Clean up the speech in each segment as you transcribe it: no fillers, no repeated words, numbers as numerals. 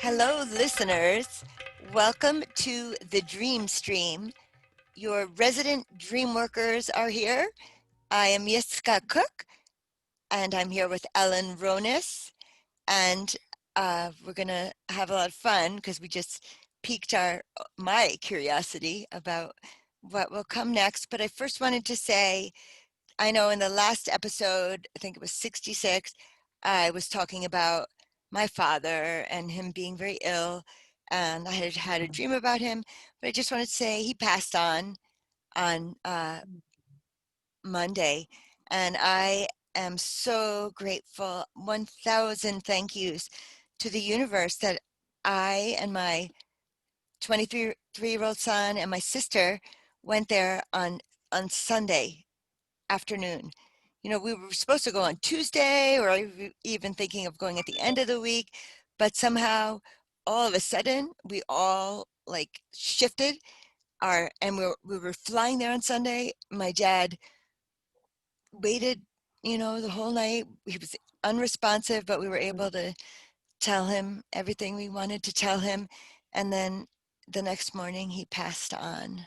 Hello, listeners. Welcome to the Dream Stream. Your resident dream workers are here. I am Yiskah Koock, and I'm here with Ellen Ronis. And we're going to have a lot of fun because we just piqued my curiosity about what will come next. But I first wanted to say, I know in the last episode, I think it was 66, I was talking about my father and him being very ill, and I had a dream about him. But I just wanted to say he passed on Monday, and I am so grateful. 1,000 thank yous to the universe that I and my 23-year-old son and my sister went there on Sunday afternoon. You know, we were supposed to go on Tuesday, or even thinking of going at the end of the week, but somehow all of a sudden we all like shifted and we were flying there on Sunday. My dad waited, the whole night. He was unresponsive, but we were able to tell him everything we wanted to tell him. And then the next morning he passed on.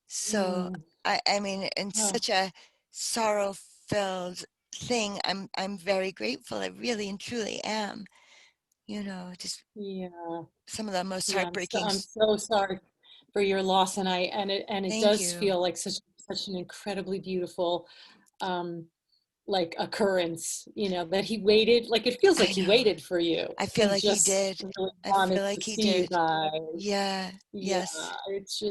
So I mean, in such a sorrow-filled thing, I'm very grateful. I really and truly am. Just some of the most heartbreaking. I'm so sorry for your loss, and it Thank does you. feel like such an incredibly beautiful like occurrence, that he waited. Like it feels like I he know. waited for you I feel and like he just did. really I wanted feel to like he see you did. guys. Yeah. Yeah, Yes. it's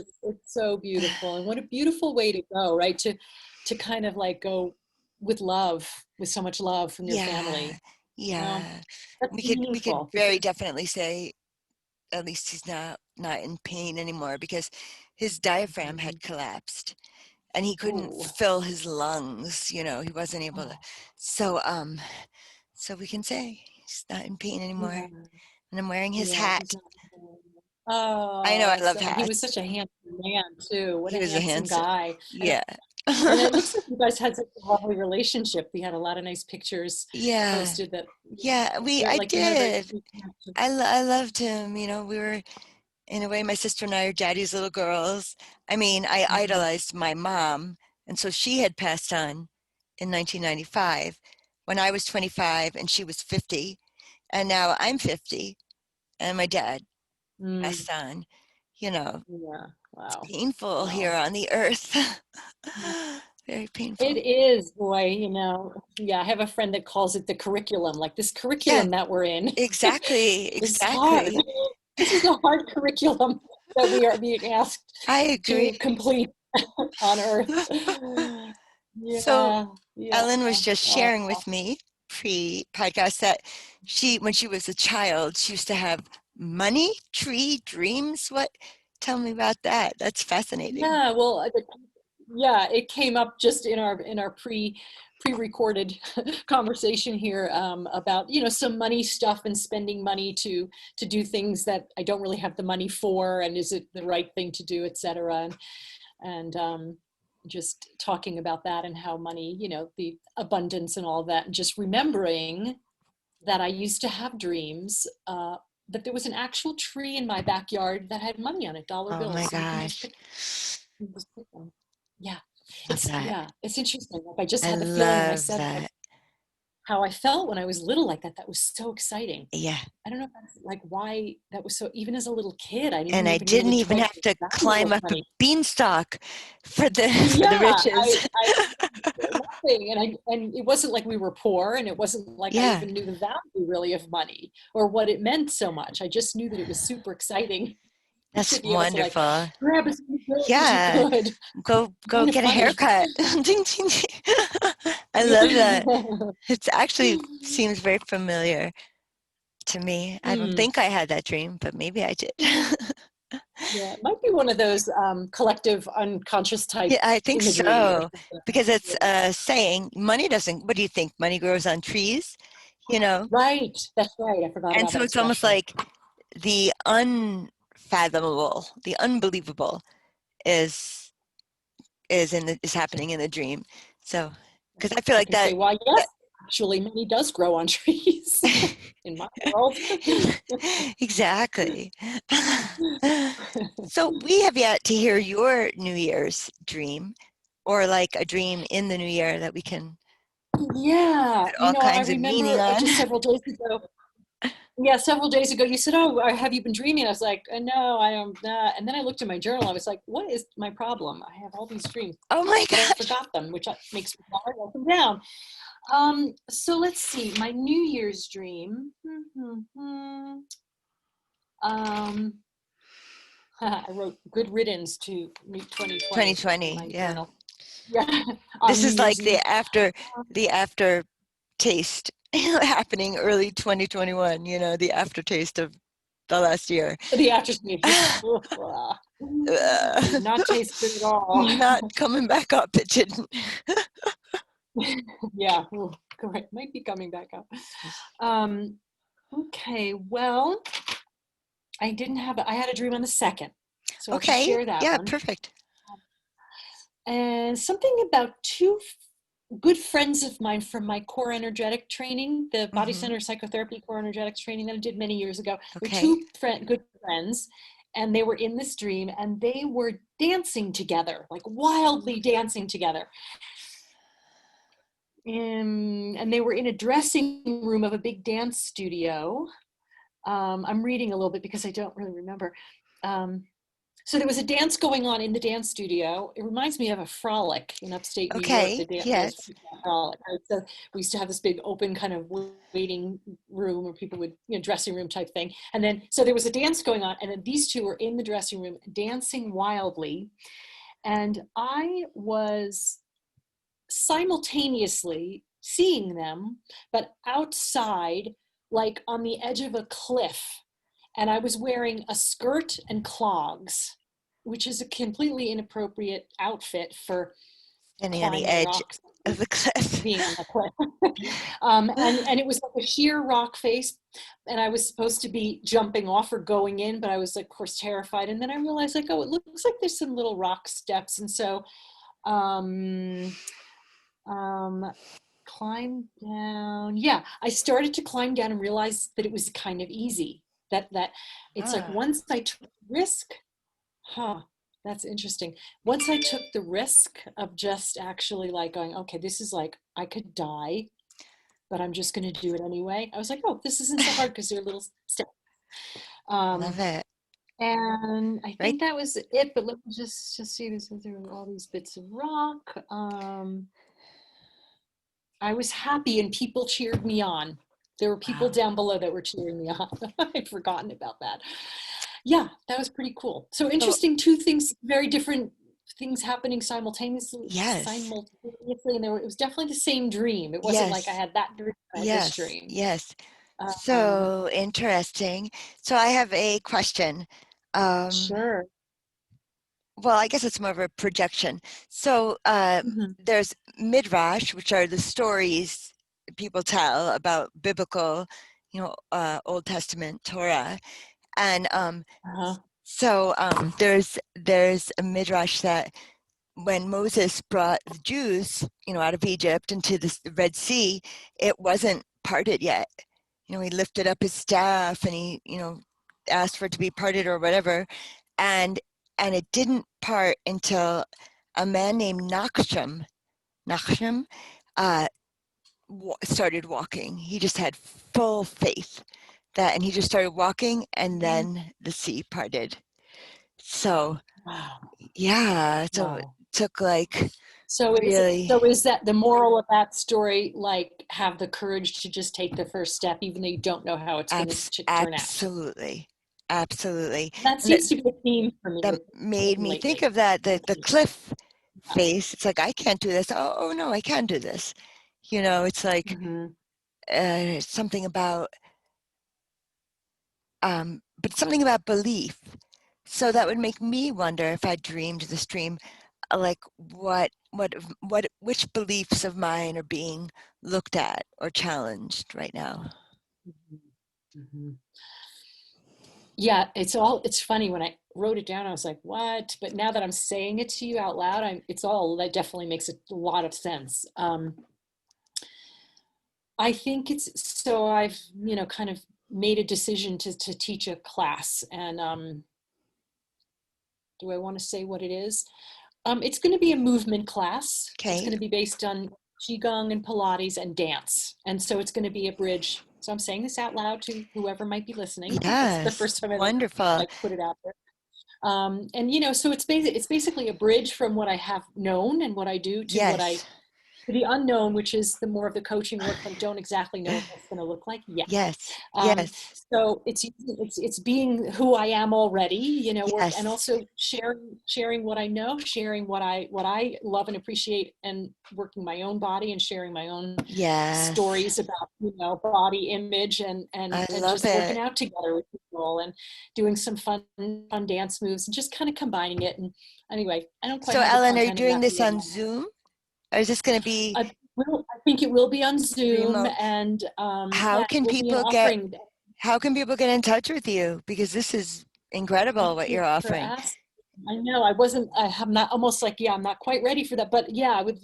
so beautiful, and what a beautiful way to go, right? To kind of like go with love, with so much love from your Yeah. family. Yeah. That's We could meaningful very because definitely say at least he's not in pain anymore, because his diaphragm had collapsed and he couldn't oh, fill his lungs. He wasn't able to. oh, So we can say he's not in pain anymore. yeah. And I'm wearing his Yeah, he's hat. not. I know I Oh, love so he was hats. such a handsome man too. What He a was a handsome handsome. guy. Yeah. And it looks like you guys had such a lovely relationship. We had a lot of nice pictures Yeah. posted that, Yeah, they're I like you had a very did. sweet connection. I loved him. We were, in a way, my sister and I are daddy's little girls. I mean, I Mhm. idolized my mom, and so she had passed on in 1995 when I was 25 and she was 50, and now I'm 50 and my dad Mm, passed on. You know, yeah. it's Wow. painful here Wow. on the earth. Mm. Very It painful. is, boy, yeah, I have a friend that calls it the curriculum, like this Yeah, curriculum that we're in exactly, is hard. exactly. This is a hard curriculum that we are being asked I to agree. complete on Earth. So Yeah, yeah. Ellen was just Oh, sharing with me pre-podcast that when she was a child, she used to have money tree dreams. Tell me about that. That's fascinating. yeah. Well, yeah, it came up just in our pre-recorded conversation here, about some money stuff and spending money to do things that I don't really have the money for, and is it the right thing to do, etc. And just talking about that and how money, the abundance and all that, and just remembering that I used to have dreams, that there was an actual tree in my backyard that had money on it, dollar Oh my bills, and gosh. you just pick them. Yeah, Love that. it's interesting. Like I just I had the feeling when I love said that, that. how I felt when I was little like that. That was so exciting. Yeah. I don't know if that's like why that was so. Even as a little kid, I And didn't I even didn't really even quite have to value climb up a money. beanstalk for the for the Yeah, riches. nothing, and it wasn't like we were poor, and it wasn't like I Yeah. even knew the value really of money or what it meant so much. I just knew that it was super exciting to That's be able to like wonderful. grab as many bills as you Yeah. could. Go Kind of get a funny. haircut. Ding, ding, ding. I love that. It actually seems very familiar to me. I don't Hmm. think I had that dream, but maybe I did. Yeah, it might be one of those collective unconscious type Yeah, I think imagery or so. something. Because it's Yeah. saying money doesn't, what do you think? Money grows on trees, you know? Right, that's right. I forgot And about so that it's almost expression. like the unfathomable, the unbelievable is is happening in the dream. So, because I feel I like can say, well, that yes, actually money does grow on trees in my world. Exactly. So we have yet to hear your New Year's dream, or like a dream in the new year that we can Yeah, put all I kinds of meaning remember on. just several days ago. Yeah, several days ago, you said, "Oh, have you been dreaming?" I was like, "No, I don't." And then I looked at my journal. I was like, "What is my problem? I have all these dreams, Oh my but I gosh. forgot them, which makes me write them down." So let's see. My New Year's dream. Um, I wrote "Good riddance to 2020" in 2020. my Yeah. journal. Yeah, This on New is like Year's Eve. the after taste happening early 2021, the aftertaste of the last year. The actress me. Did not taste good at all. Not coming back up. It didn't. Yeah, correct. Might be coming back up. Um, okay, well, I had a dream on the second, so I'll just Okay. share that Yeah, one. perfect. And something about two good friends of mine from my core energetic training, the body Hmm. center psychotherapy core energetics training that I did many years ago. They're Okay. two good friends, and they were in this dream, and they were dancing together, like wildly dancing together. And they were in a dressing room of a big dance studio. I'm reading a little bit because I don't really remember. So there was a dance going on in the dance studio. It reminds me of a frolic in upstate New York, Okay. the Yes. frolic. Right? So we used to have this big open kind of waiting room where people would, dressing room type thing. And then, so there was a dance going on, and then these two were in the dressing room dancing wildly. And I was simultaneously seeing them, but outside, like on the edge of a cliff. And I was wearing a skirt and clogs, which is a completely inappropriate outfit for Standing on the climbing edge rocks, of the cliff. being on the cliff. And it was like a sheer rock face. And I was supposed to be jumping off or going in, but I was, of course, terrified. And then I realized, like, oh, it looks like there's some little rock steps. And so um, um, climb down. Yeah, I started to climb down and realized that it was kind of easy. That it's like Ah, once I took the risk, huh, that's interesting. Once I took the risk of just actually like going, okay, this is like I could die, but I'm just going to do it anyway. I was like, oh, this isn't so hard because they're little steps. love Um, it. and I Right? think that was it. But let me just see this. There were all these bits of rock. I was happy and people cheered me on. There were people Wow. down below that were cheering me on. I'd forgotten about that. Yeah, that was pretty cool. So So, interesting, two things, very different things happening simultaneously, yes. and it was definitely the same dream. It wasn't like I Yes. had that dream, I had this Yes. dream. Yes. Um, So interesting. So I have a question. Um, sure. well, I guess it's more of a projection. So Mhm. there's midrash, which are the stories people tell about biblical, Old Testament Torah, and Uh-huh. there's a midrash that when Moses brought the Jews, out of Egypt into the Red Sea, it wasn't parted yet. He lifted up his staff and he, asked for it to be parted or whatever, and it didn't part until a man named Nachshon, uh, started walking. He just had full faith and he just started walking, and Mhm. then the sea parted. So Wow. yeah, so it Wow. took like So really is that the moral of that story? Like, have the courage to just take the first step, even though you don't know how it's going to turn out. absolutely, absolutely, That and seems to be a theme for me that made me think lately. of that the cliff face. It's like I can't do this. Oh no, I can do this. It's like Mm-hmm. something about but something about belief. So that would make me wonder if I dreamed this dream, like which beliefs of mine are being looked at or challenged right now. Mm-hmm. Yeah, it's funny when I wrote it down, I was like, what? But now that I'm saying it to you out loud, that definitely makes a lot of sense. I think I've, kind of made a decision to teach a class, and do I want to say what it is? It's going to be a movement class. It's Okay. going to be based on qigong and Pilates and dance, and so it's going to be a bridge. So I'm saying this out loud to whoever might be listening. It's the Yes. first time I've ever Wonderful. like put it out there. And so it's basically a bridge from what I have known and what I do to Yes. the unknown, which is the more of the coaching work that I don't exactly know what that's going to look like yet. Yes. Um, Yes. so it's being who I am already, work, and Yes. also sharing what I know, sharing what I love and appreciate, and working my own body and sharing my own Yes. stories about body image, I and love just working it. out together with people and doing some fun dance moves and just kind of combining it. And anyway, I don't quite So, have the Ellen, are you content doing this exactly. on Zoom or is this going to be I think it will be on Zoom, remote? and How yeah, it can will be an people get offering. how can people get in touch with you? Because this is incredible Thank what you you're for offering. asking. I know I have not, almost like, yeah, I'm not quite ready for that, but yeah, I would,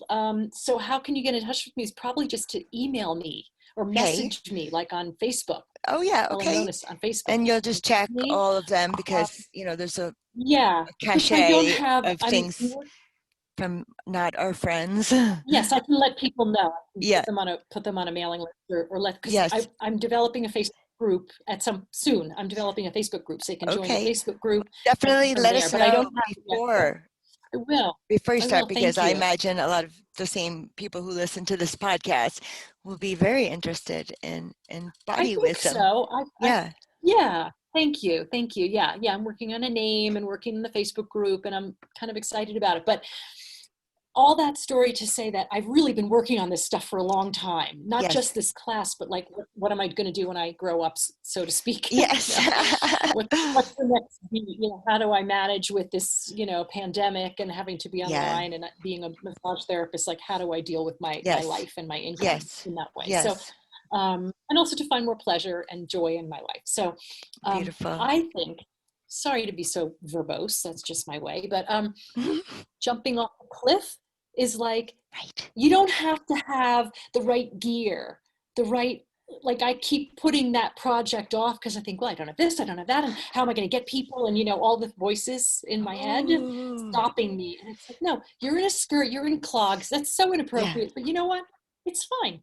so how can you get in touch with me? Is probably just to email me or Okay. message me, like on Facebook, Oh yeah, Ellen okay. Ronis on Facebook. And you'll just check Me. all of them Uh, because, there's a yeah, because I don't cachet have, of things from not our friends. yes, I can let people know. I can Yeah. put them on a mailing list, or let, because Yes. I'm developing a Facebook group soon. I'm developing a Facebook group, so they can join the Okay. Facebook group and Definitely from let there. us But I know don't have it yet. So before I will. before you I start will. because Thank I you. imagine a lot of the same people who listen to this podcast will be very interested in I body think wisdom. so. Yeah. Yeah. Thank you. Thank you. Yeah. Yeah. I'm working on a name and working in the Facebook group, and I'm kind of excited about it. But all that story to say that I've really been working on this stuff for a long time, not just Yes. this class, but like, what am I going to do when I grow up, so to speak? Yes. What's the next beat? How do I manage with this, pandemic and having to be Yeah. online and being a massage therapist? Like, how do I deal with my Yes. life and my income Yes. in that way? So, Yes. and also to find more pleasure and joy in my life. So, Beautiful. I think, sorry to be so verbose, that's just my way, but jumping off a cliff is like, Right. you don't have to have the right gear, the right, like, I keep putting that project off because I think, well, I don't have this, I don't have that, and how am I going to get people, and all the voices in my head Oh, stopping me. And it's like, no, you're in a skirt, you're in clogs, that's so yeah. inappropriate, but you know what, it's fine.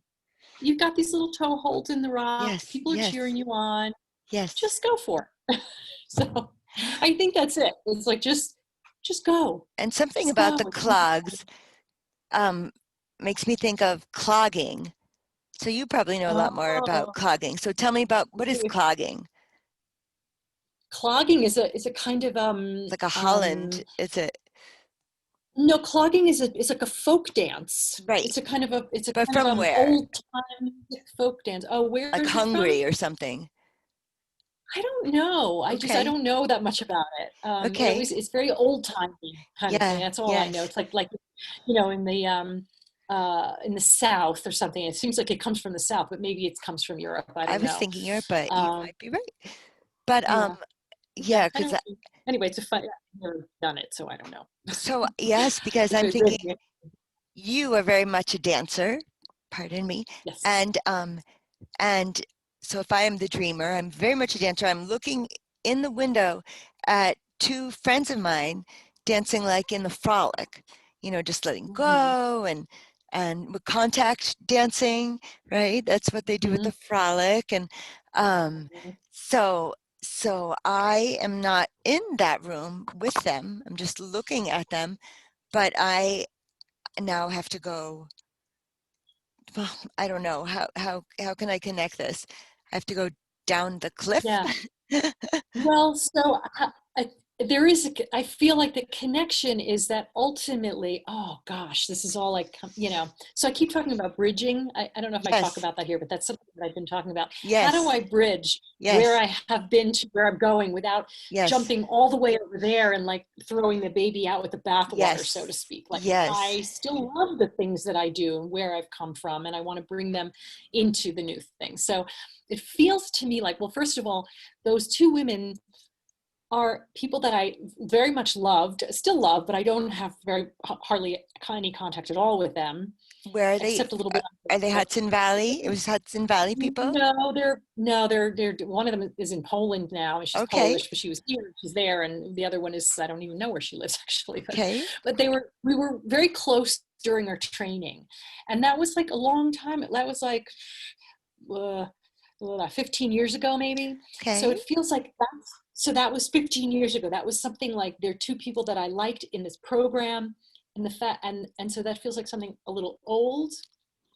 You've got these little toe holds in the rock, Yes. people are cheering Yes. you on, Yes. just go for it. So I think that's it. It's like, just go, And something just about the go. It's not clogs um, makes me think of clogging. So you probably know a lot more about oh, clogging. So tell me about what is clogging? clogging is a kind of It's like a Holland. It's a no, clogging is like a folk dance. right. It's a But kind of from where? old time folk dance. Oh, where Like is it from? Hungary or something. I don't know. I Okay. don't know that much about it. Okay. It's very old timey kind of thing. Yeah. That's all I know. Yes. It's like in the South or something. It seems like it comes from the South, but maybe it comes from Europe. I I don't was know. thinking Europe, but you Um, might be right. But yeah. Okay. yeah, I because don't. Anyway, it's a fun. I've never done it, so I don't know. so yes, because It's I'm thinking very, you are very much a dancer. Pardon me. yes. And so if I am the dreamer, I'm very much a dancer. I'm looking in the window at two friends of mine dancing like in the frolic, just letting Mhm. go and with contact dancing, right? That's what they do with the Mhm. frolic. And so so I am not in that room with them. I'm just looking at them, but I now have to go, well, I don't know how can I connect this? I have to go down the cliff. Yeah. Well, so there is, I feel like the connection is that ultimately, oh gosh, this is all like, so I keep talking about bridging. I don't know if I talk Yes, about that here, but that's something that I've been talking about. How do yes, I bridge where yes, I have been to where I'm going without yes, jumping all the way over there and like throwing the baby out with the bathwater, so to yes, speak? Like, yes, I still love the things that I do and where I've come from, and I want to bring them into the new thing. So it feels to me like, well, first of all, those two women are people that I very much loved, still love, but I don't have very hardly any contact at all with them. Where are they? except a little bit. Are they Hudson Valley? It was Hudson Valley people? No, they're one of them is in Poland now, and she's Okay. Polish, but she was here, she's there, and the other one is I don't even know where she lives actually, Okay. but we were very close during our training, and that was like a long time. That was like uh, 15 years ago maybe. So Okay. it feels like that was 15 years ago. That was something like there are two people that I liked in this program, and and so that feels like something a little old,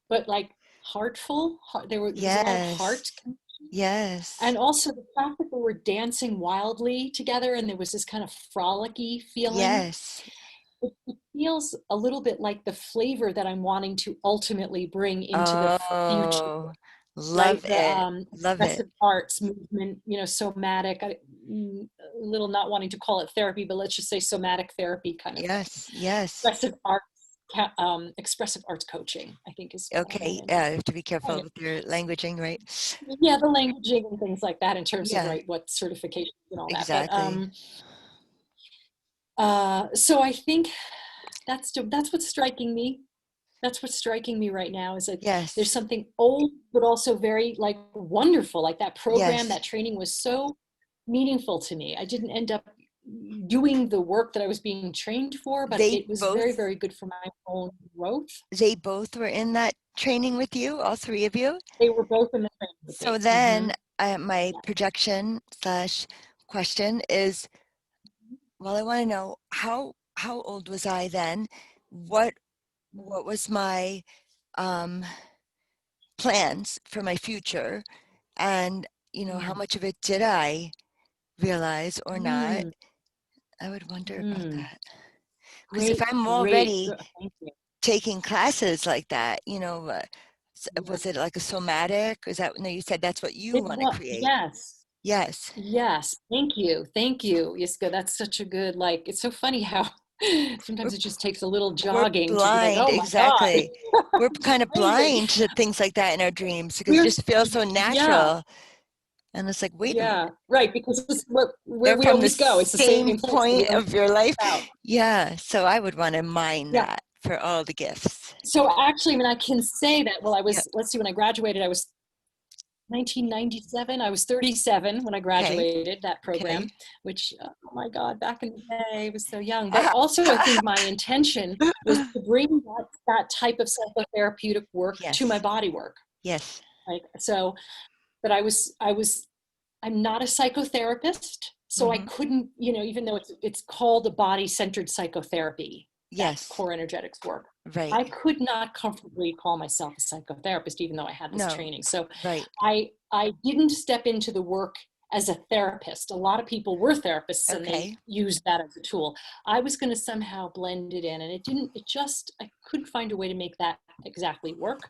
but like heartful. There was a lot of heart, Yes. Yes. and also the fact that they were dancing wildly together, and there was this kind of frolicky feeling. Yes. It feels a little bit like the flavor that I'm wanting to ultimately bring into the future, Oh, love right? The it. Love it. expressive arts movement, somatic. A little not wanting to call it therapy, but let's just say somatic therapy kind of Yes. Yes. expressive arts. Expressive arts coaching, I think, is what I Okay. wanted. Yeah, you have to be Kind careful of, with your languaging, right? yeah, the languaging and things like that in terms of Yeah, right what certifications and all that. But exactly. so I think that's what's striking me. That's what's striking me right now is that there's Yes. something old but also very like wonderful. Like that program, Yes. that training was so meaningful to me. I didn't end up doing the work that I was being trained for, but They it was very, both very good for my own growth. they both were in that training with you, all three of you? They were both in the training with So me. then my Yeah. projection slash question is, well, I want to know how old was I then? What what was my um plans for my future? And how Mm, much of it did I realize or not? mm, I would wonder about mm. that. Because if Great, I'm great. already Thank you. taking classes like that, Yeah. was it like a somatic? Is that, no, you said that's what you It want to was, create. yes. Yes. Yes, thank you. Thank you, Yiskah. That's such a good, like, it's so funny how We're, sometimes it just takes a little we're jogging to be like, blind, oh my God, exactly. We're kind of amazing. blind to things like that in our dreams because it We're, just feels so yeah, natural. And it's like, wait a minute, yeah, right. Because it's where they're we from the always go. It's the same same place that we point always of your life. go out. Yeah. So I would want to mine Yeah. that for all the gifts. So actually, I mean, I can say that, well, Yeah. let's see, when I graduated, I was 1997. I was 37 when I Okay. graduated that Okay. program, which, oh my God, back in the day, I was so young. But also, I think my intention was to bring that type of psychotherapeutic work to my Yes. body work. Yes. Like, so, but I'm not a psychotherapist. So I Hmm. couldn't, even though it's called a body-centered psychotherapy, that Yes. core energetics work, Right. I could not comfortably call myself a psychotherapist, even though I had this No. training. So Right. I didn't step into the work as a therapist. A lot of people were therapists and they Okay. used that as a tool. I was going to somehow blend it in, and I couldn't find a way to make that exactly work.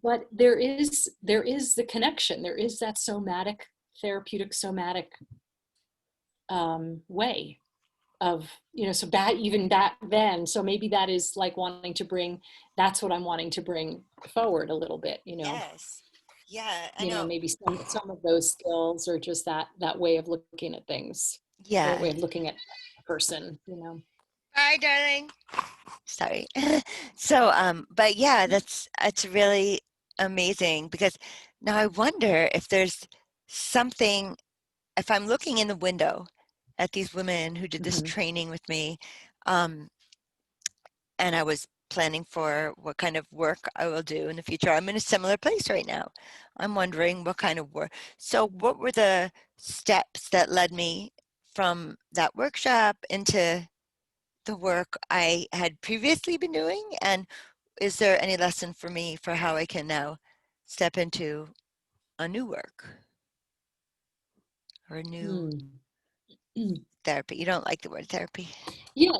But there is the connection. There is that somatic, therapeutic somatic way of, so that even back then, so maybe that is like that's what I'm wanting to bring forward a little bit, Yes. Yeah, I know. maybe some of those skills, or just that way of looking at things, or Yeah. way of looking at a person. Bye, darling. Sorry. So, but yeah, that's really amazing because now I wonder if there's something, if I'm looking in the window at these women who did this Hmm. training with me, um, and I was planning for what kind of work I will do in the future. I'm in a similar place right now. I'm wondering what kind of work. So, what were the steps that led me from that workshop into the work I had previously been doing? And is there any lesson for me for how I can now step into a new work or a new Mm. therapy? You don't like the word therapy, Yeah,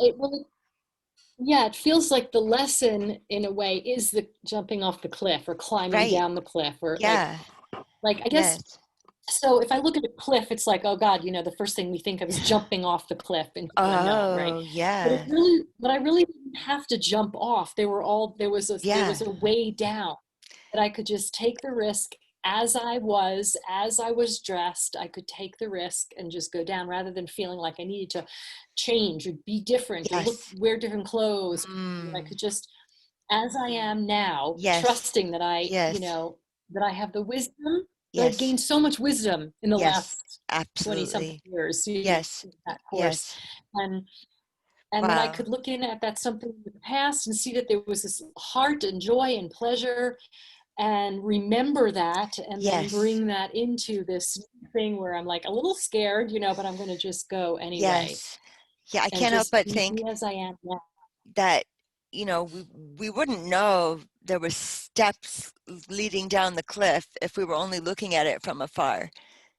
yeah, it feels like the lesson in a way is the jumping off the cliff or climbing right? down the cliff, or Yeah, like I guess. yes, So if I look at a cliff, it's like, oh God, the first thing we think of is jumping off the cliff into the unknown, right? oh, yeah, But I really didn't have to jump off. There yeah, was a way down that I could just take the risk as I was dressed. I could take the risk and just go down, rather than feeling like I needed to change or be different or yes. wear different clothes. I Mm, could just as I am now, Yes. trusting that Yes. that I have the wisdom, that I've Yes. gained so much wisdom in the Yes. last 20 something Absolutely. years, Yes. that course. Yes. And that I Wow. could look in at that something in the past and see that there was this heart and joy and pleasure, and remember that, and then Yes. bring that into this thing where I'm like a little scared, but I'm going to just go anyway Yes. Yeah, I and can't help just but be think as I am now. that, we wouldn't know there was steps leading down the cliff if we were only looking at it from afar,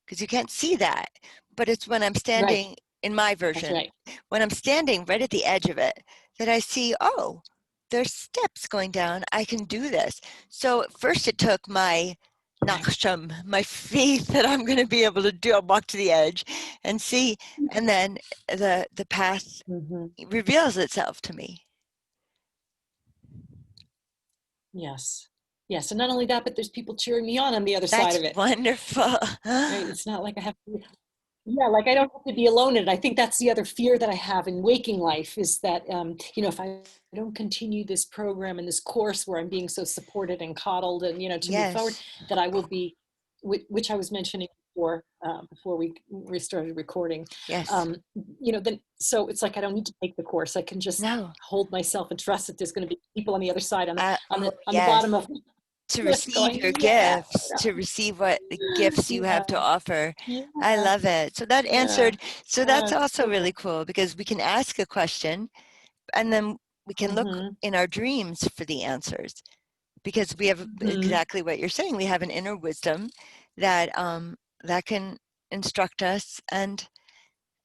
because you can't see that. But it's when I'm Right. standing in my That's version, right. when I'm standing right at the edge of it, that I see, oh, there's steps going down. I can do this. So at first it took my Right. nachsham, my faith that I'm going to be able to do, walk to the edge and see, and then the path Hmm. reveals itself to me. Yes. Yes. And not only that, but there's people cheering me on the other side That's of it. wonderful. Right. It's not like I have to, yeah, like I don't have to be alone in it. I think that's the other fear that I have in waking life is that, if I don't continue this program and this course where I'm being so supported and coddled and, to move forward, Yes, that I will be, which I was mentioning before we started recording, yes. um, then, so it's like, I don't need to take the course. I can just No. hold myself and trust that there's going to be people on the other side, Oh, on the yes. bottom of To this receive going, your yeah, gifts, to receive what gifts you have to yeah, offer. I yeah, love it. So that yeah, answered, so that's it's also so really cool. cool because we can ask a question and then we can look Mhm, in our dreams for the answers because we have mhm. exactly what you're saying. We have an inner wisdom that can instruct us and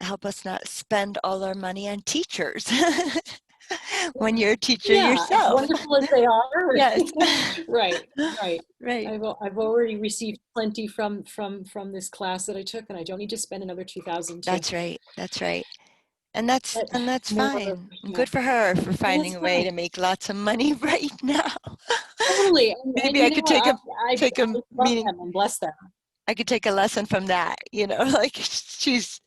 help us not spend all our money on teachers when you're a teacher Yeah, as yourself. wonderful as they are. Yes. Right, right. Right. I've already received plenty from this class that I took, and I don't need to spend another 2,000 to That's right. That's right. And that's more. fine. Yeah, Good for her for and finding it's a way fine. to make lots of money right now. Totally. And Maybe I you know could what? take a I love meaning. them and bless them. I could take a lesson from that, like she's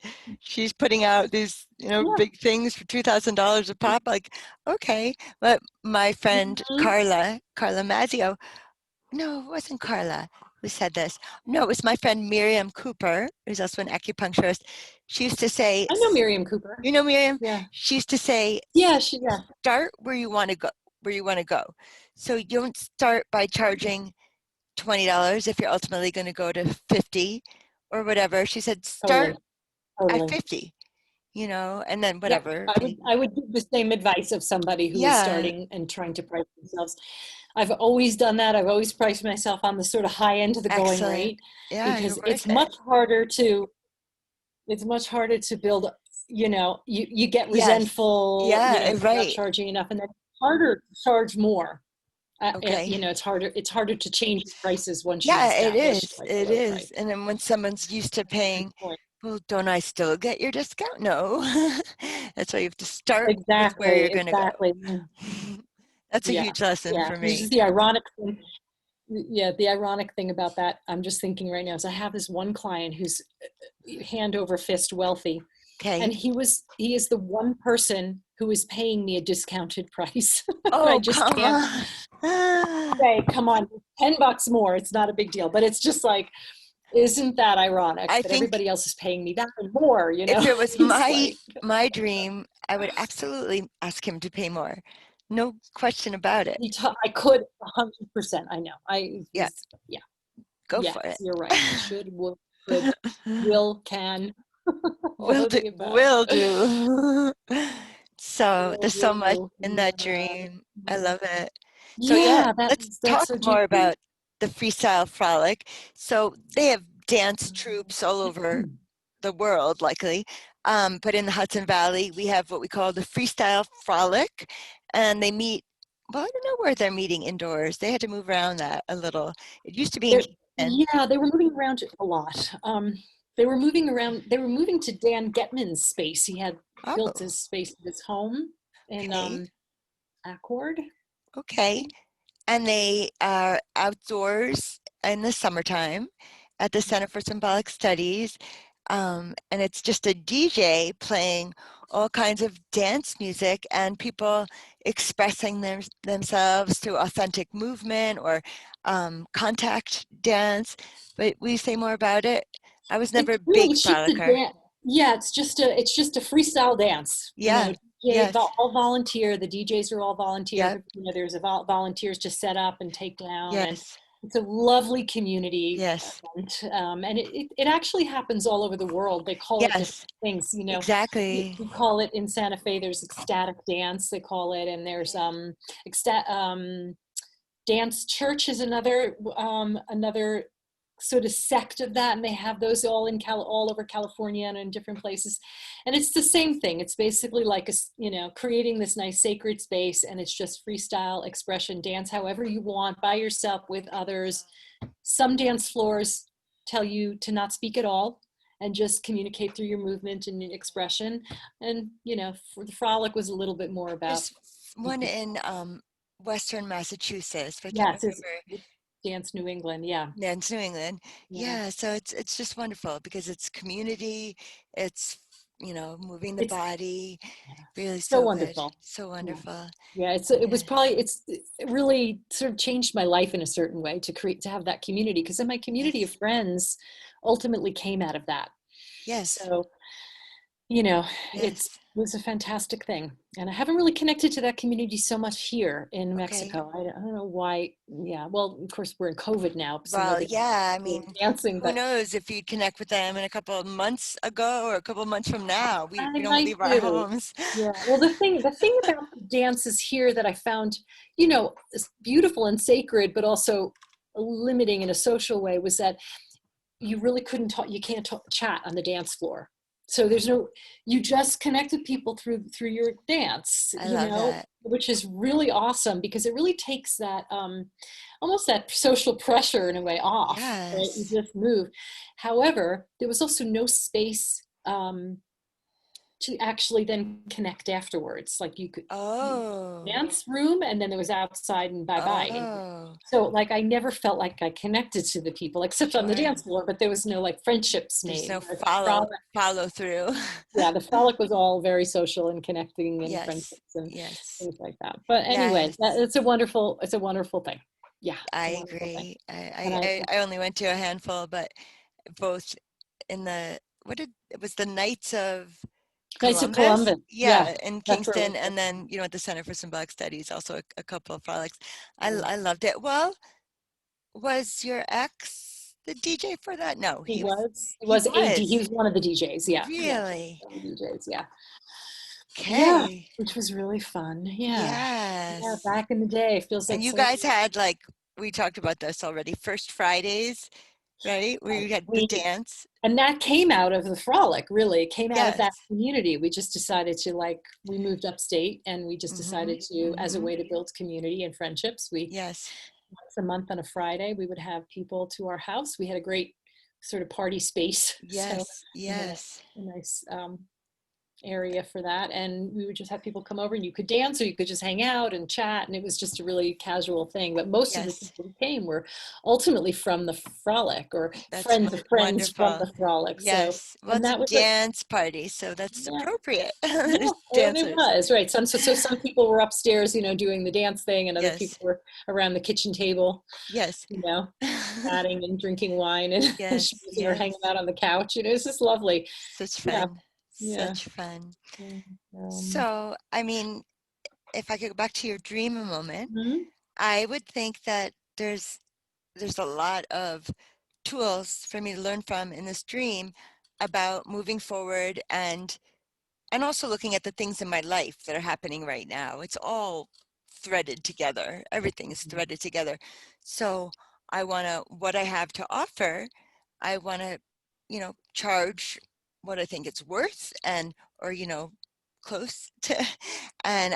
putting out these, Yeah. big things for $2,000 a pop. Like, okay. But my friend Mhm. Carla Mazzio, no, it wasn't Carla who said this. No, it was my friend Miriam Cooper, who's also an acupuncturist. She used to say, I know Miriam Cooper. you know, Miriam, Yeah. she used to say, Yeah, yeah, start where you want to go, where you want to go. So you don't start by charging $20 if you're ultimately going to go to 50 or whatever. She said, start totally. at Totally. 50, and then Yep. whatever. I would give the same advice of somebody who is Yeah, starting and trying to price themselves. I've always done that. I've always priced myself on the sort of high end of the going excellent. rate, Yeah, you're because worth it. it's much harder to build, you get Yes. resentful, Yeah, if you're not right. charging enough, and then it's harder to charge more. Okay. It's harder to change prices once you've Yeah, it established is. like a It low price. is. And then when someone's used to Good paying, point. well, don't I still get your discount? No. That's why you have to start with where Exactly, you're going to go. exactly. That's a Yeah, huge lesson yeah. for This me. is the ironic thing. Yeah, the ironic thing about that, I'm just thinking right now, is I have this one client who's hand over fist wealthy, and Okay. he is the one person who is paying me a discounted price. And I Oh, just come can't on. say, come on, $10 more. It's not a big deal. But it's just like, isn't that ironic I that think everybody else is paying me that and more, if it was He's my like, my dream, I would absolutely ask him to pay more. No question about it. I could 100%. I know. Yeah, Yeah, go yes, for it. you're right. Should, would, could, will, can, all Will of do. the above. Will do. So Will there's so much do. in that Yeah. dream. I love it. So yeah, Yeah, let's that's talk so more juicy. about the freestyle frolic. So they have dance troops all over the world, likely. But in the Hudson Valley, we have what we call the Freestyle Frolic, and they meet. Well, I don't know where they're meeting indoors. They had to move around that a little. It used to be in They're, Houston. yeah, they were moving around a lot. They were moving around. They were moving to Dan Getman's space. He had built Oh, his space, his home in okay, Accord, I okay. think. And they are outdoors in the summertime at the Center for Symbolic Studies. And it's just a DJ playing all kinds of dance music and people expressing themselves through authentic movement or contact dance. But will you say more about it? I was never It's a really, big it's just a frolicker. dance. Yeah, it's just a freestyle dance. Yeah. Yes. All volunteer. The DJs are all volunteer. Yep. There's volunteers to set up and take down, and Yes. it's a lovely community Yes. event. And it actually happens all over the world. They call it different Yes. things. Exactly. We call it in Santa Fe. There's ecstatic dance. They call it, and there's Yeah. dance church is another sort of sect of that, and they have those all over California and in different places, and it's the same thing. It's basically like creating this nice sacred space, and it's just freestyle expression, dance however you want, by yourself, with others. Some dance floors tell you to not speak at all and just communicate through your movement and your expression, and for the frolic was a little bit more about There's one in Western Massachusetts, but I can't yes, it's remember. Dance New England, yeah. Yeah, it's New England. Yeah. Yeah, so it's just wonderful because it's community, it's moving the It's body, really so so good, wonderful. so Yeah. wonderful. Yeah, it was Yeah. probably it really sort of changed my life in a certain way to have that community, because then my community of Yes. friends ultimately came out of that. Yes. So, you know, it Yes. was a fantastic thing. And I haven't really connected to that community so much here in Okay. Mexico. I don't know why. Yeah, well, of course, we're in COVID now, so Well, nobody's yeah, I really mean, dancing, who but knows if you'd connect with them in a couple of months ago or a couple of months from now. We I don't might leave our do. homes. Yeah. Well, the thing about the dances here that I found, is beautiful and sacred, but also limiting in a social way, was that you really couldn't talk. You can't chat on the dance floor. So you just connect with people through your dance, I love that. which is really awesome, because it really takes that almost that social pressure in a way off. Right? You Yes. just move. However, there was also no space. To actually then connect afterwards. Like you could Oh. dance room, and then there was outside and bye bye. Oh. So like I never felt like I connected to the people except on the Sure. dance floor, but there was no like friendships There's made. no Whereas follow through. yeah, the frolic was all very social and connecting and Yes. friendships and Yes. things like that. But anyway, Yes. it's a wonderful thing. Yeah, it's a I wonderful thing. agree. And I only went to a handful, but both in the what did it was the Knights of Knights of Columbus? Columbus. Yeah, Yeah, in that's where it Kingston, was. and then at the Center for Symbolic Studies, also a couple of frolics. Yeah. I loved it. Well, was your ex the DJ for that? No, He he was AD. He was. was one of the DJs. Yeah, yeah, Really? one of the DJs. Yeah. Yeah, Okay. which was really fun. Yeah. Yeah, Yes. back in the day, feels And like you so guys had like we talked about this already, First Fridays, right? Where you had the we dance. and that came out of the frolic, really. It came out of that Yes. community. We just decided to we moved upstate, and we just Mm-hmm. decided to, as a Mm-hmm. way to build community and friendships, we Yes. once a month on a Friday, we would have people to our house. We had a great sort of party space. So Yes. we had Yes. a nice area for that, and we would just have people come over, and you could dance or you could just hang out and chat, and it was just a really casual thing. But most of the Yes. people who came were ultimately from the frolic, or That's friends of friends from wonderful. the frolic. So Yes. Well, and it's a that was it. dance party, so that's Yeah, appropriate. yeah, There's and it dancers. was right. So some people were upstairs, doing the dance thing, and other people Yes. were around the kitchen table, Yes. you know chatting and drinking wine and Yes. schmoozing, or hanging Yes. out on the couch. It's just lovely. Such Yeah, fun. yeah. Such fun. Yeah. So, I mean, if I could go back to your dream a moment, Mhm. I would think that there's a lot of tools for me to learn from in this dream about moving forward and also looking at the things in my life that are happening right now. It's all threaded together. Everything is threaded together. So what I have to offer, I want to, charge what I think it's worth or, close to, and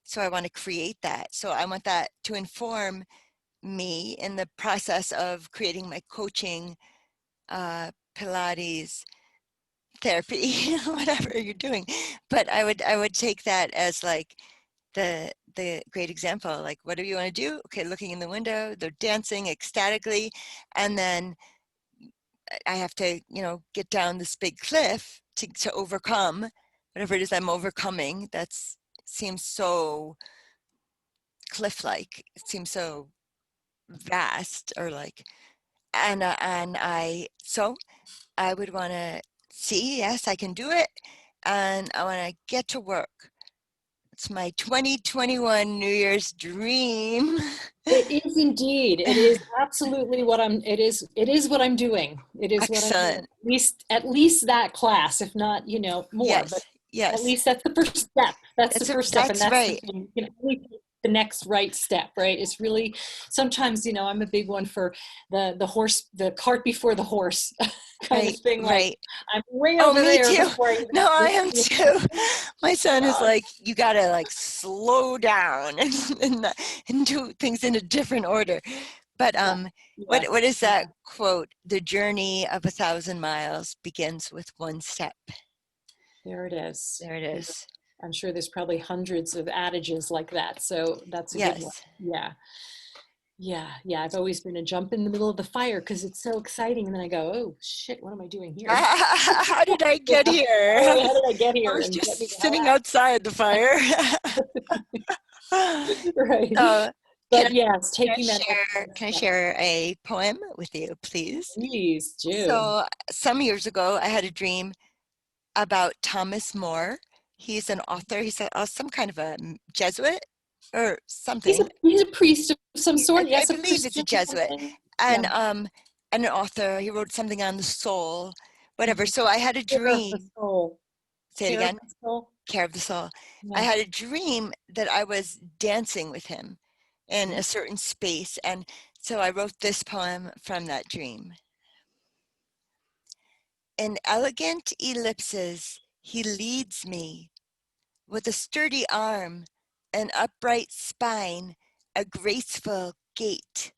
so I want to create that. So I want that to inform me in the process of creating my coaching, Pilates, therapy, whatever you're doing. But I would take that as like the great example. Like, what do you want to do? Okay, looking in the window, they're dancing ecstatically, and then I have to, get down this big cliff to overcome whatever it is I'm overcoming that's seems so cliff-like. It seems so vast, or like, and I would want to see, yes, I can do it, and I want to get to work. It's my 2021 New Year's dream. It is indeed. It is absolutely what it is what I'm doing. It is what I'm doing. Excellent. At least that class, if not, more, but Yes, at yes. least that's the first step. That's the first step. And That's that's the right. thing, really the next right step, right? It's really sometimes, I'm a big one for the cart before the horse kind of Right, thing. Like right. I'm way Oh, over me there too. before I even No, I have am to, too. My oh son is God. like, you gotta like slow down and do things in a different order. But Yeah. what Yes. is that quote? The journey of 1,000 miles begins with one step. There it is. There it There, is. I'm sure there's probably hundreds of adages like that. So that's a good one. Yes. Yeah. Yeah. Yeah. I've always been a jump in the middle of the fire because it's so exciting. And then I go, oh shit, what am I doing here? How did I You get know, here? how did I get I here? was And get me just the hell sitting outside the fire. out. Right. So, can But yes, I taking that share? extra Can I step. share a poem with you, please? Please do. So, some years ago, I had a dream about Thomas More. He's an author. He's some kind of a Jesuit or something. He's a priest of some I, sort. I Yes, a believe it's a Christian or Jesuit, something. Yeah. and um, and an author. He wrote something on the soul, whatever. Mhm. So I had a Care of the dream. soul. Say it Care of again. the soul. Care of the soul. I Yeah. had a dream that I was dancing with him in a certain space, and so I wrote this poem from that dream. In elegant ellipses, he leads me with a sturdy arm, an upright spine, a graceful gait,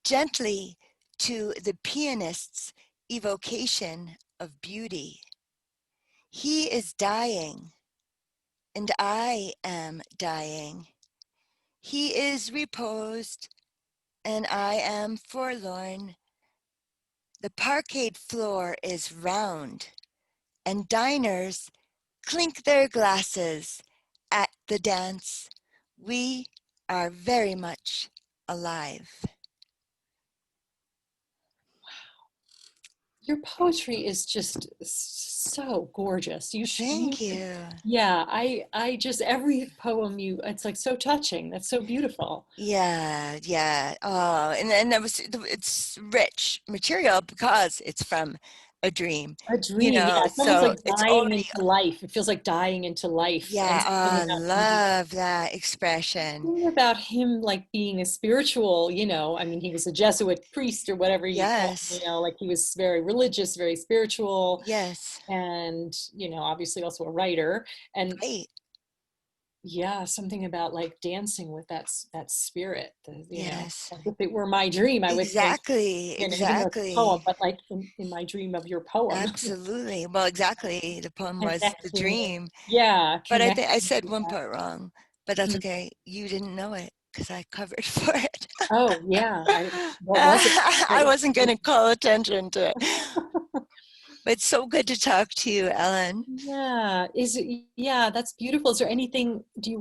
gently to the pianist's evocation of beauty. He is dying, and I am dying. He is reposed, and I am forlorn. The parquet floor is round, and diners clink their glasses at the dance. We are very much alive. Your poetry is just so gorgeous. Thank you. Yeah, I just, every poem it's like so touching. That's so beautiful. Yeah, yeah. Oh, and that was it's rich material because it's from a dream, A dream, yeah. It's almost so like it's dying already, into life. It feels like dying into life. And yeah, something I about him love that expression. like being a spiritual, I mean, he was a Jesuit priest or whatever you call him, Yes, like he was very religious, very spiritual, yes, and, obviously also a writer. And right, yeah, something about like dancing with that spirit, yes. as if it were my dream, I would think, Exactly, even though it's a poem, exactly. but like in my dream of your poem, Absolutely. Well, exactly. The poem was the connecting, dream. yeah, But I think I connecting said to one that. part wrong, but that's Mm. okay. You didn't know it because I covered for it. Oh, yeah. What was it? What I was wasn't going to call attention to it. But it's so good to talk to you, Ellen. Yeah, that's beautiful. Is there anything, do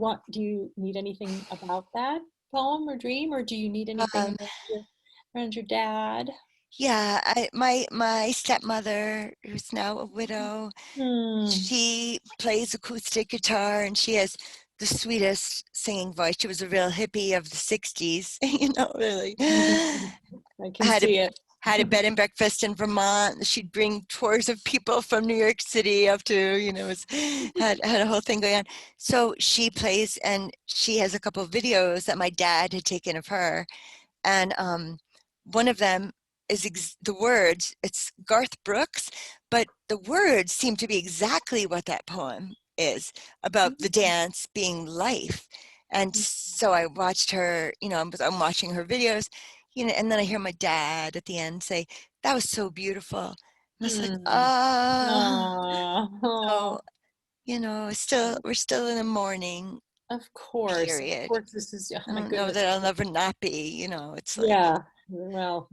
you need anything about that poem or dream, or do you need anything Um, around your dad? yeah, my stepmother, who's now a widow, Hmm. she plays acoustic guitar and she has the sweetest singing voice. She was a real hippie of the 60s, really. I can had a see it. had a bed and breakfast in Vermont. She'd bring tours of people from New York City up to, had a whole thing going on. So she plays, and she has a couple of videos that my dad had taken of her, and one of them is the words. It's Garth Brooks, but the words seem to be exactly what that poem is about, the dance being life. And so I watched her, I'm watching her videos, and then I hear my dad at the end say, "That was so beautiful." And I was like, Hmm. "Ah." Aw. So, we're still in a mourning Of course. Of period. course, this is, oh I my don't know goodness. that I'll never not be, it's like, Yeah. Well,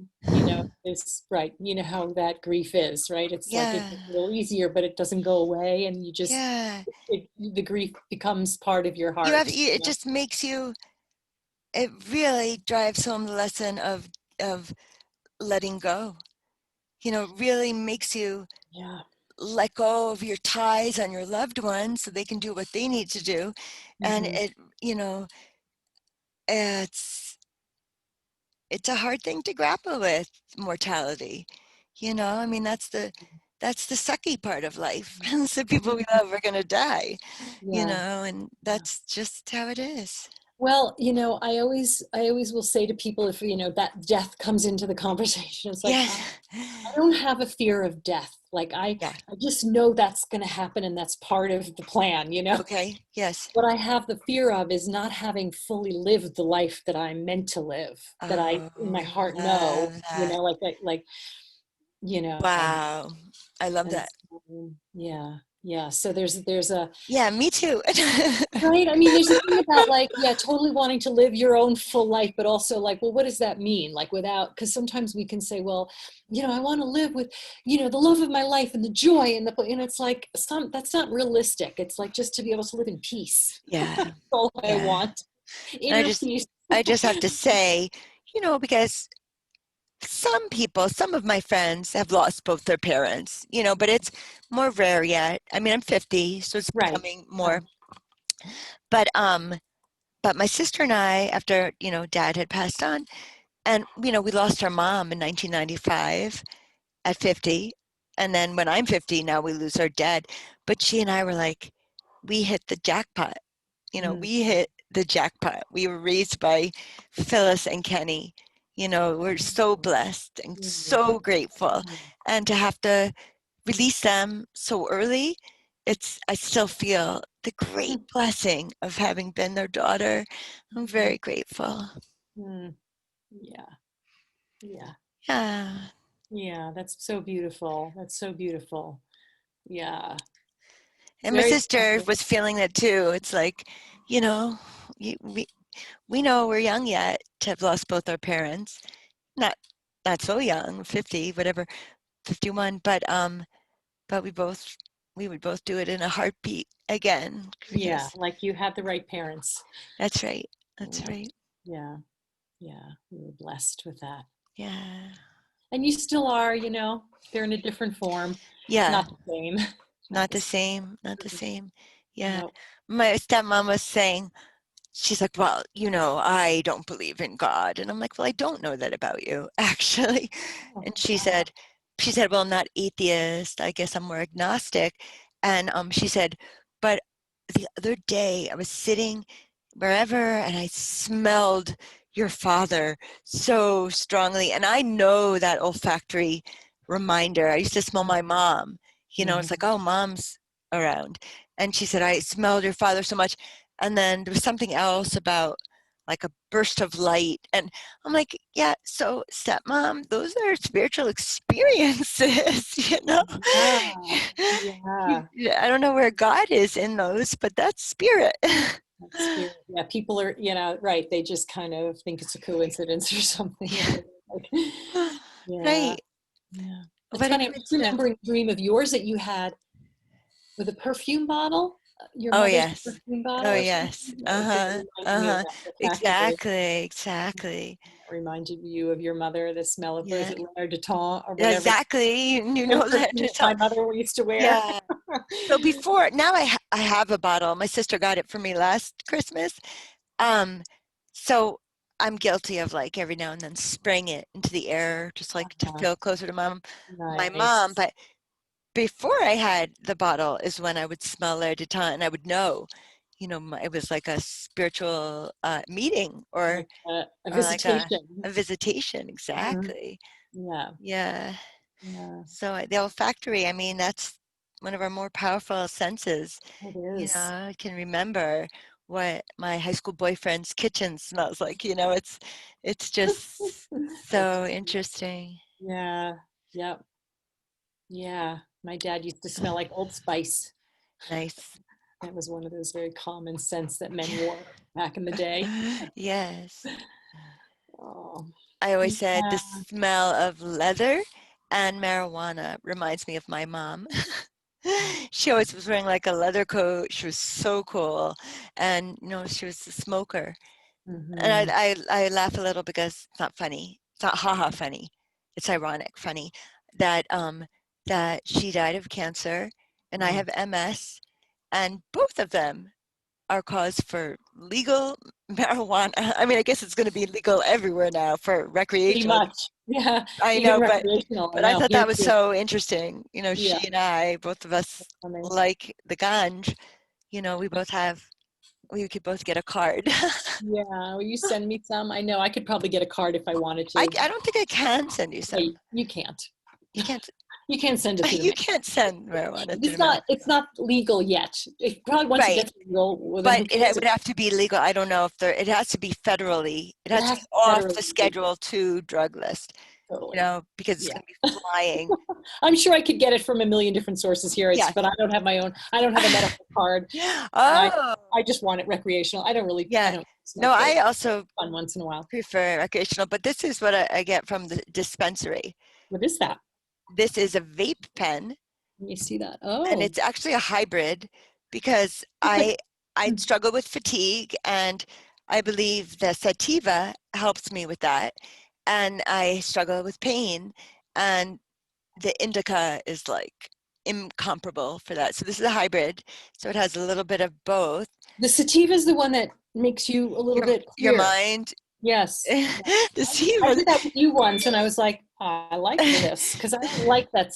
it's right. You know how that grief is, right? It's like it Yeah. gets a little easier, but it doesn't go away, and you just Yeah. the grief becomes part of your You have, heart. it just makes you, it really drives home the lesson of letting go. Really makes you Yeah. let go of your ties on your loved ones so they can do what they need to do. And Hmm. you know, it's it's a hard thing to grapple with, mortality. I mean, that's the sucky part of life. The people we love are going to die, Yeah. and Yeah. that's just how it is. Well, I always will say to people, if that death comes into the conversation, it's like Yes. I don't have a fear of death. Like Yeah. I just know that's going to happen, and that's part of the plan. Okay. Yes. What I have the fear of is not having fully lived the life that I'm meant to live, that I in my Oh, heart know, love that. like that, like, you know, Wow. I love and that. so, yeah, yeah. So there's a Yeah, me too. right. I mean, there's a thing about like, yeah, totally wanting to live your own full life, but also like, well, what does that mean? Like without, because sometimes we can say, well, I want to live with, the love of my life and the joy and it's like that's not realistic. It's like just to be able to live in peace. Yeah. That's all I Yeah. want. And I Inner just peace. I just have to say, because some of my friends have lost both their parents, but it's more rare yet. I mean, I'm 50, so it's Right. becoming Right. more. But my sister and I, after, dad had passed on, and, we lost our mom in 1995 at 50. And then when I'm 50, now we lose our dad. But she and I were like, we hit the jackpot. Mm, We hit the jackpot. We were raised by Phyllis and Kenny. We're so blessed and mm, so grateful. mm, And to have to release them so early, I still feel the great mm, blessing of having been their daughter. I'm mm, very grateful. mm. Yeah. Yeah. Yeah. Yeah. That's so beautiful. That's so beautiful. Yeah. And my Very sister powerful. was feeling that too. It's like, you know, we know we're young yet to have lost both our parents. Not not so young, 50, whatever, 51, but we would both do it in a heartbeat again Yeah, because like you had the right parents. that's right. That's Yeah, right. yeah, yeah. We were blessed with that. Yeah. And you still are, they're in a different form. Yeah. Not the same. Not Not the the same. Not the same. same. Yeah. No. My stepmom was saying, she's like, well, I don't believe in God. And I'm like, well, I don't know that about you, actually. Oh, And wow. she said, well, I'm not atheist. I guess I'm more agnostic. And she said, but the other day I was sitting wherever and I smelled your father so strongly. And I know that olfactory reminder. I used to smell my mom. It's like, Mhm. oh, mom's around. And she said, I smelled your father so much. And then there was something else about like a burst of light. And I'm like, yeah, so stepmom, those are spiritual experiences, Yeah, yeah. I don't know where God is in those, but that's spirit. That spirit. Yeah, people are, right. They just kind of think it's a coincidence or something. Yeah, Like, yeah, right. yeah. It's What a funny. I was coincidence. remembering a dream of yours that you had with a perfume bottle, your Oh, mother's yes. perfume Oh, bottle or something. yes. It just Uh-huh. reminded me of Uh-huh. that, the fact that there's Exactly. Exactly. reminded you of your mother, the smell of, was Yeah. it L'air de Temps or whatever Exactly. You the know that perfume to that tell. my mother used to wear. Yeah. So before, now I have a bottle. My sister got it for me last Christmas. Um, so I'm guilty of like every now and then spraying it into the air, just like to Uh, feel closer to my mom. nice. But before I had the bottle is when I would smell L'air du Temps and I would know, it was like a spiritual meeting Like a or like visitation. a visitation. Mhm. Exactly. Yeah, Yeah. yeah, So the olfactory, I mean, that's one of our more powerful senses. it is. I can remember what my high school boyfriend's kitchen smells like. It's just That's so interesting. yeah, yep, yeah. My dad used to smell like Old Spice. Nice. That was one of those very common scents that men wore back in the day. Yes. Oh, I always said the yeah. smell of leather and marijuana reminds me of my mom. She always was wearing like a leather coat. She was so cool. And, she was a smoker. And Hmm. I laugh a little because it's not funny. It's not haha funny. It's ironic funny that that she died of cancer and I Mm. have MS, and both of them are cause for legal marijuana. I mean, I guess it's going to be legal everywhere now for Pretty recreational. much. Yeah. I Even know, but recreational. I I know. thought Here that was too. so interesting. Yeah. She and I, both of us, I mean, like the ganj. We could both get a card. yeah. Will you send me some? I know I could probably get a card if I wanted I, to. I don't think I can send you some. Wait, you can't. You can't. You can't send it through the You mail. can't send marijuana through the It's mail. not. It's not legal yet. It probably once it Right. gets legal, well, then But who it cares? would have to be legal. I don't know if it has to be federally, it It has to has be to be off federally the legal. Schedule 2 drug list, Totally. because it's Yeah. going to be flying. I'm sure I could get it from a million different sources here. Yeah. But I don't have my own. I don't have a medical card. And Oh, I just want it recreational. I yeah. don't No, smoke, but I it's also fun once in a while. prefer recreational, but this is what I get from the dispensary. What is that? This is a vape pen, Let me see that. and Oh, it's actually a hybrid because it's like, I struggle with fatigue, and I believe the sativa helps me with that, and I struggle with pain, and the indica is like incomparable for that. So this is a hybrid, so it has a little bit of both. the sativa is the one that makes you a little bit Your clear. mind, Yes. the I sativa. did that with you once, and I was like, I like this because I don't like that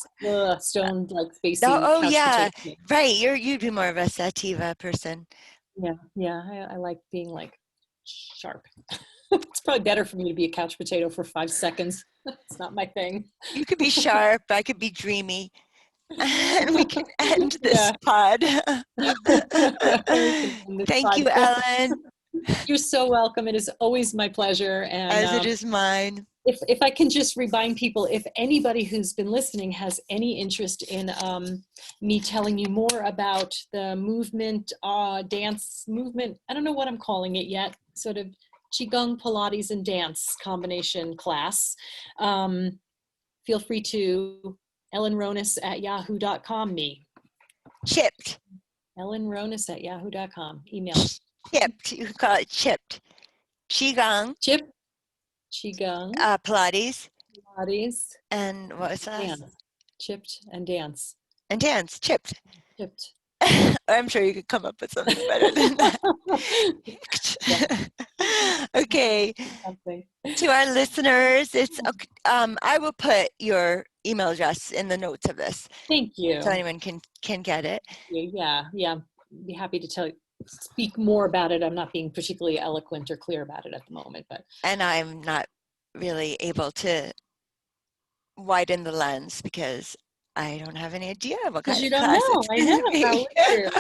stoned, like No, spacey oh couch yeah, potato thing. right. You'd be more of a sativa person. Yeah, yeah, I like being like sharp. It's probably better for me to be a couch potato for 5 seconds. It's not my thing. You could be sharp, I could be dreamy, and we can end this Yeah. pod. We can end this Thank you, podcast. Ellen, You're so welcome. It is always my pleasure. And as it is mine. if I can just remind people, if anybody who's been listening has any interest in me telling you more about the movement, dance movement, I don't know what I'm calling it yet, sort of Qigong, Pilates, and dance combination class, feel free to ellenronis@yahoo.com me. Chipped, ellenronis@yahoo.com. Email. chipped. You could call it chipped. Qigong, Chip, Qigong, Pilates, Pilates, and what was the last? dance. Chipped and dance. And dance, chipped. Chipped. I'm sure you could come up with something better than that. Yeah, Okay, something. to our listeners, it's okay. I will put your email address in the notes of this Thank so you. anyone can get it. Yeah, yeah. Be happy to speak more about it. I'm not being particularly eloquent or clear about it at the moment, but And I'm not really able to widen the lens because I don't have any idea what because kind you of don't class know, it's I going know to be. how would you?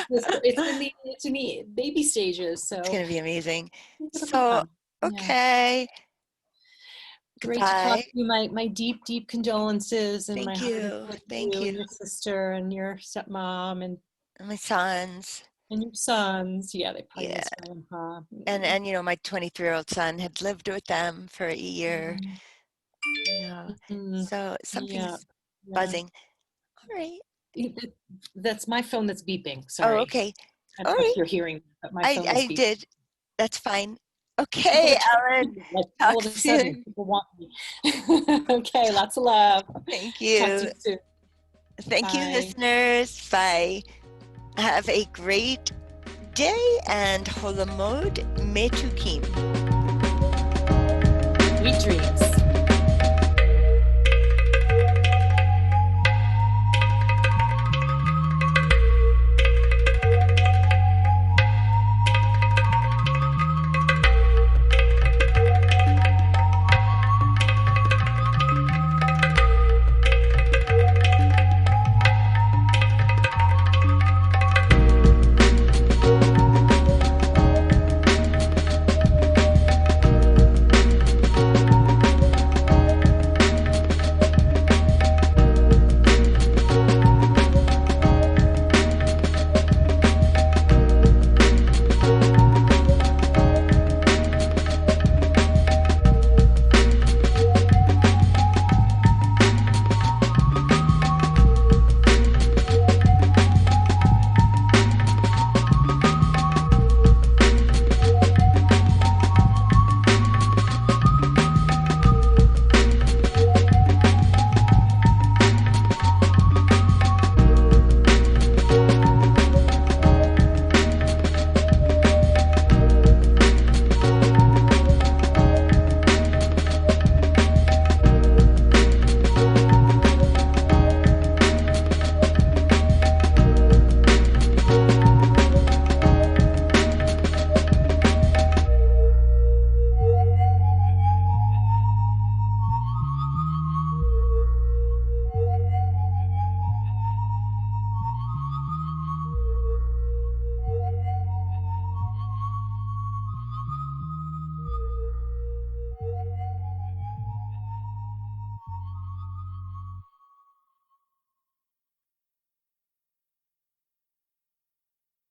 It's in the baby stages, It's so going to be amazing. it'll be So, fun. Yeah. okay, Great to talk goodbye. to you. My deep condolences and my Thank heart is you. with Thank you you. and your sister and your stepmom And my sons. and your sons. Yeah, they probably Yeah. miss grandpa. And my 23-year-old son had lived with them for a year, Mm, so yeah, something's yeah. buzzing. All right. That's my phone that's beeping. Oh, Sorry. okay. I All don't know right. if you're hearing, but my I phone is I beeping. did. That's fine. People Okay, are talking Alan. to me, like all Talk of a sudden, soon. people want me. Okay, lots of love. Thank Talk to you. you soon. Thank you, Bye. listeners. Bye. Have a great day and Holamod Metukim. Sweet dreams.